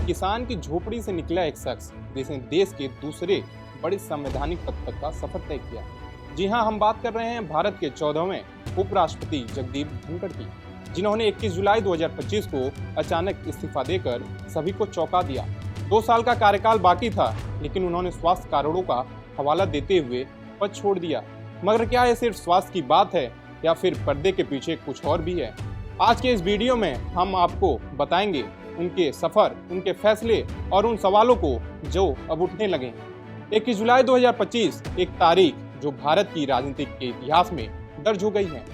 किसान की झोपड़ी से निकला एक शख्स जिसने देश के दूसरे बड़े संवैधानिक पद तक का सफर तय किया। जी हां, हम बात कर रहे हैं भारत के 14वें उपराष्ट्रपति जगदीप धनखड़ की, जिन्होंने 21 जुलाई 2025 को अचानक इस्तीफा देकर सभी को चौंका दिया। 2 साल का कार्यकाल बाकी था, लेकिन उन्होंने स्वास्थ्य कारणों का हवाला देते हुए पद छोड़ दिया। मगर क्या ये सिर्फ स्वास्थ्य की बात है या फिर पर्दे के पीछे कुछ और भी है? आज के इस वीडियो में हम आपको बताएंगे उनके सफर, उनके फैसले और उन सवालों को जो अब उठने लगे हैं। 21 जुलाई 2025 एक तारीख जो भारत की राजनीतिक के इतिहास में दर्ज हो गई है।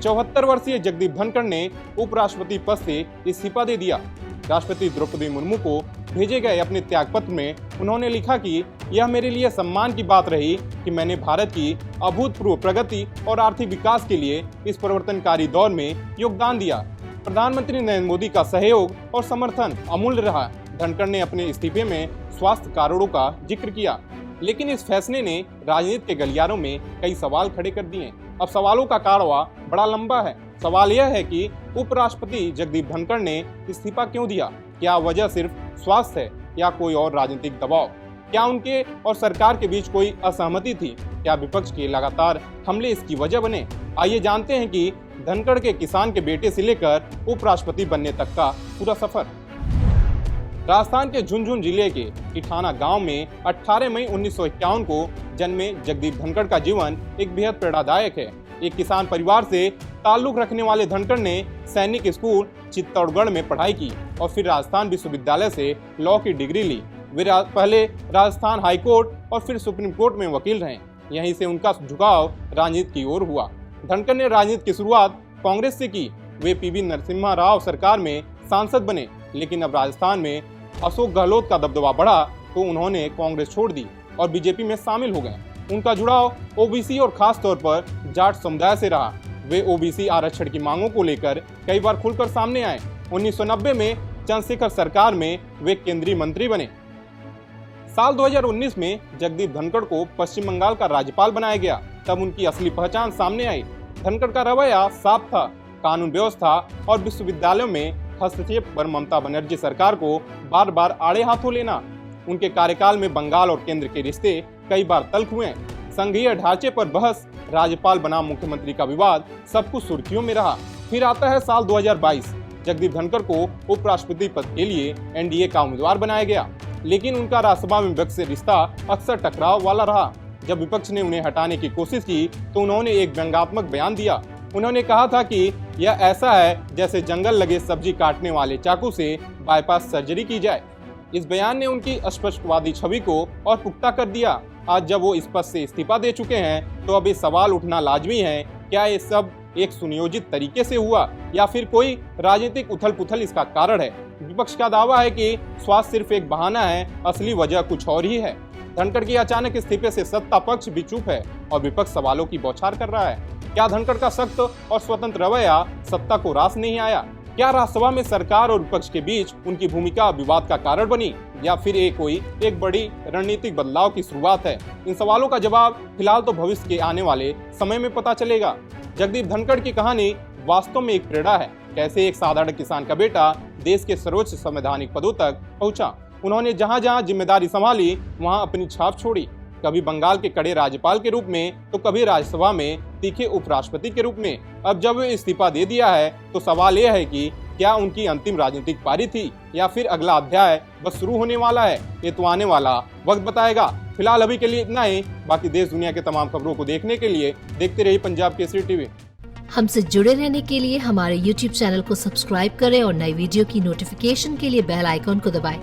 74 वर्षीय जगदीप धनखड़ ने उपराष्ट्रपति पद से इस्तीफा दे दिया। राष्ट्रपति द्रौपदी मुर्मू को भेजे गए अपने त्यागपत्र में उन्होंने लिखा कि यह मेरे लिए सम्मान की बात रही कि मैंने भारत की अभूतपूर्व प्रगति और आर्थिक विकास के लिए इस परिवर्तनकारी दौर में योगदान दिया। प्रधानमंत्री नरेंद्र मोदी का सहयोग और समर्थन अमूल्य रहा। धनखड़ ने अपने इस्तीफे में स्वास्थ्य कारणों का जिक्र किया, लेकिन इस फैसले ने राजनीति के गलियारों में कई सवाल खड़े कर दिए। अब सवालों का कारवा बड़ा लंबा है। सवाल यह है कि उपराष्ट्रपति जगदीप धनखड़ ने इस्तीफा क्यों दिया? क्या वजह सिर्फ स्वास्थ्य है या कोई और राजनीतिक दबाव? क्या उनके और सरकार के बीच कोई असहमति थी? क्या विपक्ष के लगातार हमले इसकी वजह बने? आइए जानते हैं कि धनखड़ के किसान के बेटे से लेकर उपराष्ट्रपति बनने तक का पूरा सफर। राजस्थान के झुंझुनू जिले के इठाना गांव में 18 मई 1951 को जन्मे जगदीप धनखड़ का जीवन एक बेहद प्रेरणादायक है। एक किसान परिवार से ताल्लुक रखने वाले धनखड़ ने सैनिक स्कूल चित्तौड़गढ़ में पढ़ाई की और फिर राजस्थान विश्वविद्यालय से लॉ की डिग्री ली। वे पहले राजस्थान हाई कोर्ट और फिर सुप्रीम कोर्ट में वकील रहे। यहीं से उनका झुकाव राजनीति की ओर हुआ। धनखड़ ने राजनीति की शुरुआत कांग्रेस से की। वे पीवी नरसिम्हा राव सरकार में सांसद बने, लेकिन अब राजस्थान में अशोक गहलोत का दबदबा बढ़ा तो उन्होंने कांग्रेस छोड़ दी और बीजेपी में शामिल हो गए। उनका जुड़ाव ओबीसी और खास तौर पर जाट समुदाय से रहा। वे ओबीसी आरक्षण की मांगों को लेकर कई बार खुलकर सामने आए। 1990 में चंद्रशेखर सरकार में वे केंद्रीय मंत्री बने। साल 2019 में जगदीप धनखड़ को पश्चिम बंगाल का राज्यपाल बनाया गया। तब उनकी असली पहचान सामने आई। धनखड़ का रवैया साफ था। कानून व्यवस्था और विश्वविद्यालयों में हस्तक्षेप पर ममता बनर्जी सरकार को बार बार आड़े हाथों लेना। उनके कार्यकाल में बंगाल और केंद्र के रिश्ते कई बार तल्ख हुए। संघीय ढांचे पर बहस, राज्यपाल बनाम मुख्यमंत्री का विवाद, सब कुछ सुर्खियों में रहा। फिर आता है साल 2022। जगदीप धनखड़ को उपराष्ट्रपति पद के लिए एनडीए का उम्मीदवार बनाया गया, लेकिन उनका राज्यसभा में विपक्ष से रिश्ता अक्सर टकराव वाला रहा। जब विपक्ष ने उन्हें हटाने की कोशिश की तो उन्होंने एक व्यंग्यात्मक बयान दिया। उन्होंने कहा था कि यह ऐसा है जैसे जंगल लगे सब्जी काटने वाले चाकू से बाईपास सर्जरी की जाए। इस बयान ने उनकी अस्पष्टवादी छवि को और पुख्ता कर दिया। आज जब वो इस पद से इस्तीफा दे चुके हैं तो अब ये सवाल उठना लाजमी है, क्या ये सब एक सुनियोजित तरीके से हुआ या फिर कोई राजनीतिक उथल पुथल इसका कारण है? विपक्ष का दावा है कि स्वास्थ्य सिर्फ एक बहाना है, असली वजह कुछ और ही है। धनखड़ के अचानक इस्तीफे से सत्ता पक्ष भी चुप है और विपक्ष सवालों की बौछार कर रहा है। क्या धनखड़ का सख्त और स्वतंत्र रवैया सत्ता को रास नहीं आया? क्या राज्यसभा में सरकार और विपक्ष के बीच उनकी भूमिका विवाद का कारण बनी या फिर एक बड़ी रणनीतिक बदलाव की शुरुआत है? इन सवालों का जवाब फिलहाल तो भविष्य के आने वाले समय में पता चलेगा। जगदीप धनखड़ की कहानी वास्तव में एक प्रेरणा है। कैसे एक साधारण किसान का बेटा देश के सर्वोच्च संवैधानिक पदों तक पहुंचा। उन्होंने जहां जहां जिम्मेदारी संभाली वहां अपनी छाप छोड़ी। कभी बंगाल के कड़े राज्यपाल के रूप में तो कभी राज्यसभा में तीखे उपराष्ट्रपति के रूप में। अब जब वे इस्तीफा दे दिया है तो सवाल यह है कि क्या उनकी अंतिम राजनीतिक पारी थी या फिर अगला अध्याय बस शुरू होने वाला है? ये तो आने वाला वक्त बताएगा। फिलहाल अभी के लिए इतना ही। बाकी देश दुनिया के तमाम खबरों को देखने के लिए देखते रहिए पंजाब केसरी टीवी। हमसे जुड़े रहने के लिए हमारे YouTube चैनल को सब्सक्राइब करें और नई वीडियो की नोटिफिकेशन के लिए बेल आइकॉन को दबाएं।